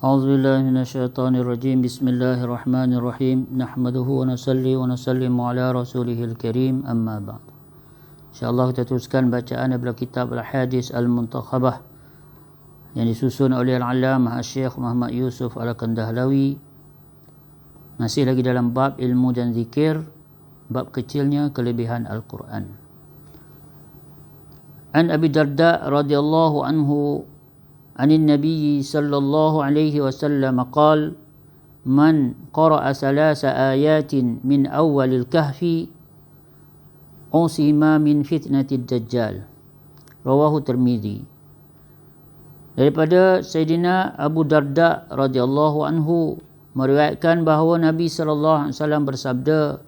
أعوذ بالله من الشيطان الرجيم. بسم الله الرحمن الرحيم. نحمده ونصلي ونسلم على رسوله الكريم. أما بعد. InsyaAllah kita teruskan bacaan daripada kitab Al-Hadis Al-Muntakhabah yang disusun oleh Al-Allamah Syekh Muhammad Yusuf Al-Kandahlawi. Masih lagi dalam bab ilmu dan zikir, bab kecilnya kelebihan Al-Quran. An Abi Darda radhiyallahu anhu عن النبي صلى الله عليه وسلم قال من قرأ 3 آيات من أول الكهف عصم من فتنة الدجال. رواه الترمذي. Daripada Sayyidina Abu Darda radhiyallahu anhu meriwayatkan bahawa Nabi sallallahu alaihi wasallam bersabda,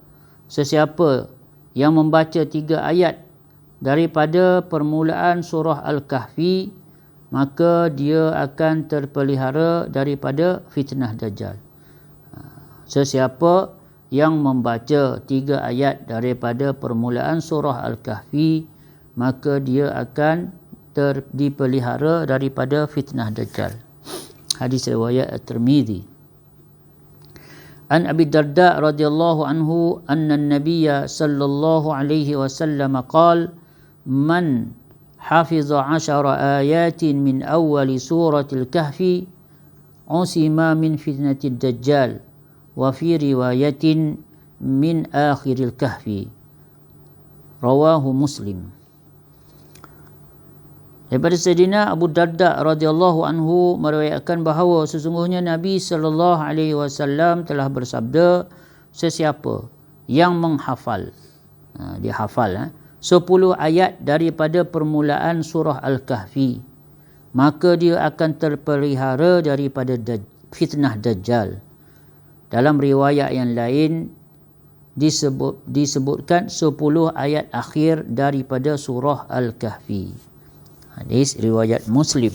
sesiapa yang membaca 3 ayat daripada permulaan surah Al-Kahfi, maka dia akan terpelihara daripada fitnah Dajjal. Sesiapa yang membaca 3 ayat daripada permulaan surah Al-Kahfi, maka dia akan dipelihara daripada fitnah Dajjal. Hadis riwayat At-Tirmidzi. An Abi Darda radhiyallahu anhu anna an-nabiy sallallahu alaihi wasallam qala man حفظ 10 آيات من أول سورة الكهف عصم من فتنة الدجال وفي رواية من آخر الكهف. رواه مسلم. Daripada Sayyidina Abu Darda radhiyallahu anhu meriwayatkan bahawa sesungguhnya Nabi sallallahu alaihi wasallam telah bersabda, sesiapa yang menghafal, dia hafal 10 ayat daripada permulaan surah Al-Kahfi, maka dia akan terpelihara daripada fitnah Dajjal. Dalam riwayat yang lain disebutkan 10 ayat akhir daripada surah Al-Kahfi. Hadis riwayat Muslim.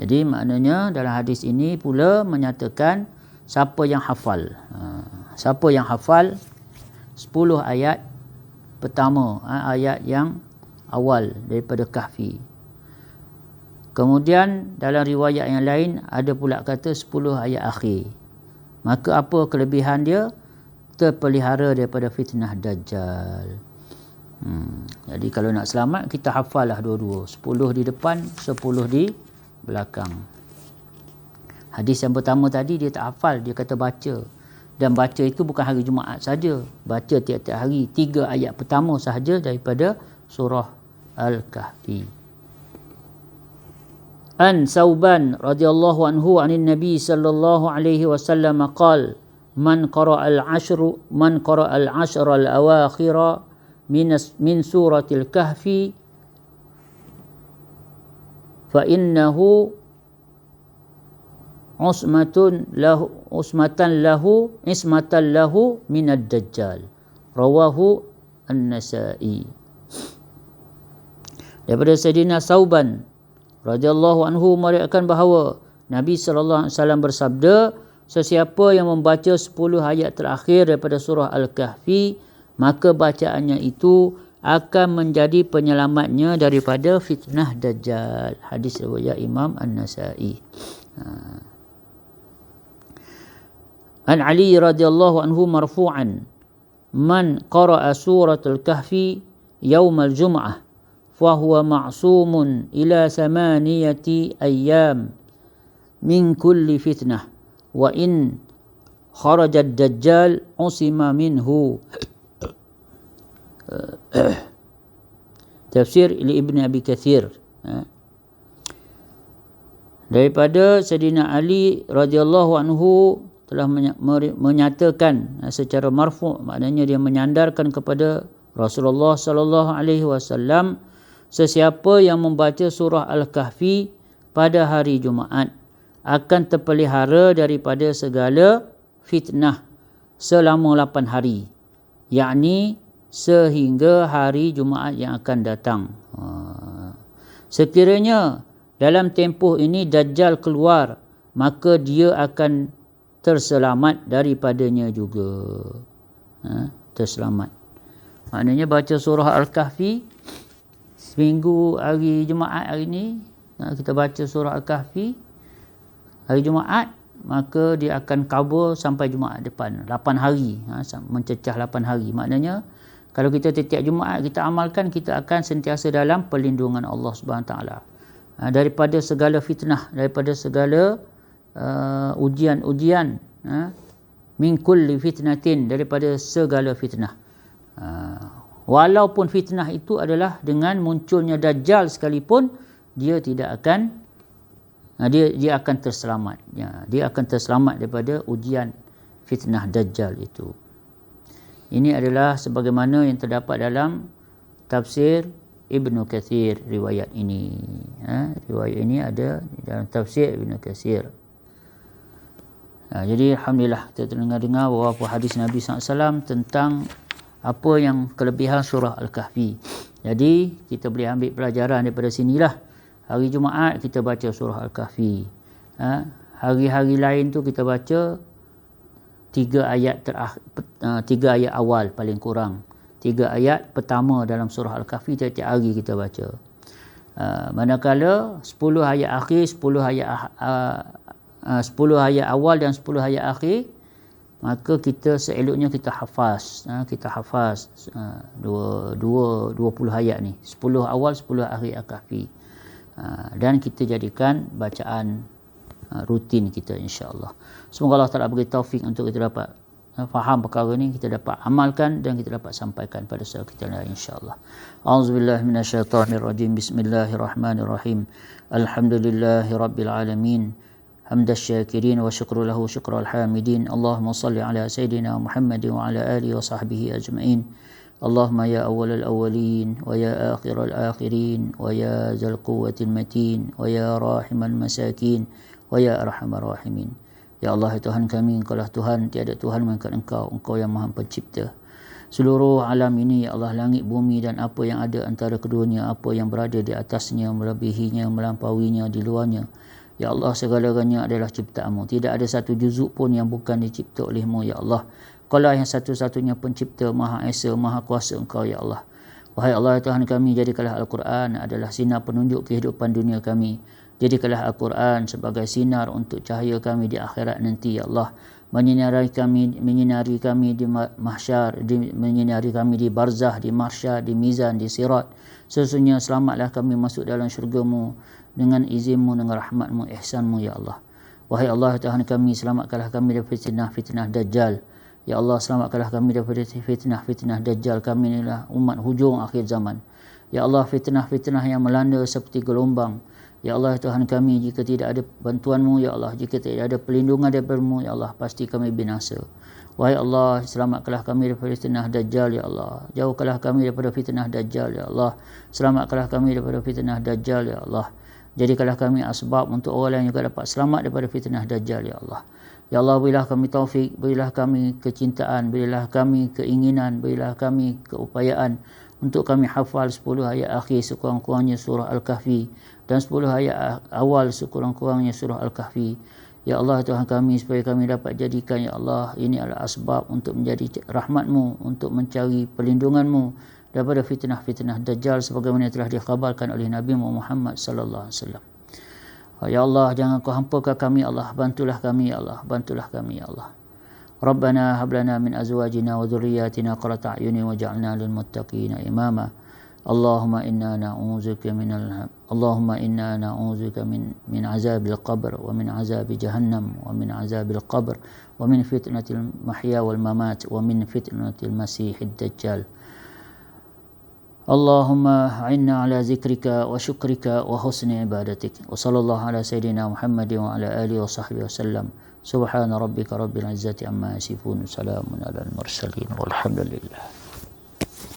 Jadi maknanya dalam hadis ini pula menyatakan siapa yang hafal. Siapa yang hafal 10 ayat pertama, ayat yang awal daripada Kahfi. Kemudian dalam riwayat yang lain ada pula kata 10 ayat akhir. Maka apa kelebihan dia? Terpelihara daripada fitnah Dajjal. Jadi kalau nak selamat, kita hafal lah dua-dua. 10 di depan, 10 di belakang. Hadis yang pertama tadi dia tak hafal, dia kata baca. Dan baca itu bukan hari Jumaat saja, baca tiap-tiap hari 3 ayat pertama sahaja daripada surah Al-Kahfi. An Sauban radhiyallahu anhu anin Nabi sallallahu alaihi wasallam qala man qara'a al-'ashra al-awakhira min suratil kahfi fa innahu ismatan lahu minad dajjal. Rawahu An-Nasa'i. Daripada Sayyidina Sauban radhiyallahu anhu meriwayatkan bahawa Nabi sallallahu alaihi wasallam bersabda, sesiapa yang membaca 10 ayat terakhir daripada surah Al-Kahfi, maka bacaannya itu akan menjadi penyelamatnya daripada fitnah Dajjal. Hadis riwayat Imam An-Nasa'i. An Ali radhiyallahu anhu marfu'an man qara'a suratul kahfi yaumal jum'ah fahuwa ma'sumun ila 8 ayyam min kulli fitnah wa in kharaja ad-dajjal usima minhu. Tafsir Ibn Abi Kathir. Daripada Sayyidina Ali radhiyallahu anhu telah menyatakan secara marfu', maknanya dia menyandarkan kepada Rasulullah sallallahu alaihi wasallam, sesiapa yang membaca surah Al-Kahfi pada hari Jumaat akan terpelihara daripada segala fitnah selama 8 hari, yakni sehingga hari Jumaat yang akan datang. Sekiranya dalam tempoh ini Dajjal keluar, maka dia akan terselamat daripadanya juga. Terselamat. Maknanya baca surah Al-Kahfi seminggu hari Jumaat hari ni, kita baca surah Al-Kahfi, hari Jumaat, maka dia akan cover sampai Jumaat depan, 8 hari, mencecah 8 hari. Maknanya kalau kita setiap Jumaat kita amalkan, kita akan sentiasa dalam perlindungan Allah Subhanahu taala daripada segala fitnah, daripada segala ujian-ujian, min kulli fitnatin, daripada segala fitnah. Walaupun fitnah itu adalah dengan munculnya Dajjal sekalipun, dia tidak akan dia akan terselamat. Dia akan terselamat daripada ujian fitnah Dajjal itu. Ini adalah sebagaimana yang terdapat dalam tafsir Ibnu Katsir, riwayat ini. Riwayat ini ada dalam tafsir Ibnu Katsir. Jadi alhamdulillah kita dengar beberapa hadis Nabi SAW tentang apa yang kelebihan surah Al-Kahfi. Jadi kita boleh ambil pelajaran daripada sinilah. Hari Jumaat kita baca surah Al-Kahfi. Hari-hari lain tu kita baca 3 ayat awal paling kurang. 3 ayat pertama dalam surah Al-Kahfi tiap-tiap hari kita baca. Manakala 10 ayat akhir, 10 ayat awal dan 10 ayat akhir, maka kita seeloknya kita hafaz. Kita hafaz 20 ayat ni. 10 awal, 10 akhir Al-Kahfi. Dan kita jadikan bacaan rutin kita, insya-Allah. Semoga Allah Taala beri taufik untuk kita dapat faham perkara ni, kita dapat amalkan dan kita dapat sampaikan pada saat kita lain, insya-Allah. Auzubillahi minasyaitonirrajim. Bismillahirrahmanirrahim. Alhamdulillahirabbil alamin. Hamdas syakirin wa syukru lahu syukral hamidin. Allahumma salli ala sayidina Muhammadin wa ala alihi wa sahbihi ajma'in. Allahumma ya awwalal awwalin wa ya akhiral akhirin wa ya zal quwwatil matin wa ya rahimal masakin wa ya arhamar rahimin. Ya Allah, ya Tuhan kami, Engkau lah Tuhan, tiada Tuhan melainkan Engkau, Engkau yang Maha Pencipta seluruh alam ini, ya Allah, langit bumi dan apa yang ada antara keduanya, apa yang berada di atasnya, melebihinya, melampauinya, di luarnya. Ya Allah, segala-galanya adalah ciptaan-Mu. Tidak ada satu juzuk pun yang bukan dicipta oleh-Mu, ya Allah. Engkau-lah yang satu-satunya pencipta, Maha Esa, Maha Kuasa Engkau, ya Allah. Wahai Allah, ya Tuhan kami, jadikanlah Al-Quran adalah sinar penunjuk kehidupan dunia kami. Jadikanlah Al-Quran sebagai sinar untuk cahaya kami di akhirat nanti, ya Allah. Menyinari kami di mahsyar, menyinari kami di barzah, di mahsyar, di mizan, di sirat. Sesungguhnya selamatlah kami masuk dalam syurga-Mu dengan izin-Mu, dengan rahmat-Mu, ihsan-Mu, ya Allah. Wahai Allah, Tuhan kami, selamatkanlah kami daripada fitnah-fitnah Dajjal. Ya Allah, selamatkanlah kami daripada fitnah-fitnah Dajjal. Kami inilah umat hujung akhir zaman. Ya Allah, fitnah-fitnah yang melanda seperti gelombang. Ya Allah, Tuhan kami, jika tidak ada bantuan-Mu, ya Allah, jika tidak ada perlindungan daripada-Mu, ya Allah, pasti kami binasa. Wahai Allah, selamatkanlah kami daripada fitnah Dajjal, ya Allah. Jauhkanlah kami daripada fitnah Dajjal, ya Allah. Selamatkanlah kami daripada fitnah Dajjal, ya Allah. Jadikanlah kami asbab untuk orang lain juga dapat selamat daripada fitnah Dajjal, ya Allah. Ya Allah, berilah kami taufik, berilah kami kecintaan, berilah kami keinginan, berilah kami keupayaan untuk kami hafal 10 ayat akhir sekurang-kurangnya surah Al-Kahfi dan 10 ayat awal sekurang-kurangnya surah Al-Kahfi. Ya Allah, Tuhan kami, supaya kami dapat jadikan, ya Allah, ini adalah asbab untuk menjadi rahmat-Mu, untuk mencari perlindungan-Mu daripada fitnah-fitnah Dajjal sebagaimana telah dikhabarkan oleh Nabi Muhammad sallallahu alaihi wasallam. Ya Allah, jangan Kau hampakan kami, Allah. Bantulah kami, ya Allah. Bantulah kami, ya Allah. Rabbana hab lana min azwajina wa dhurriyyatina qurrata a'yunin waj'alna lil muttaqina imama. Allahumma inna na'udzuka min azabil qabr wa min azabi jahannam wa min azabil qabr wa min fitnatil mahya wal mamat wa min fitnatil masiihid dajjal. Allahumma a'inna ala zikrika wa syukrika wa husni ibadatik. Wa sallallahu ala sayyidina Muhammadin wa ala alihi wa sahbihi wa sallam. Subhana rabbika rabbil izzati amma yasifun. Salamun alal mursalin walhamdulillah.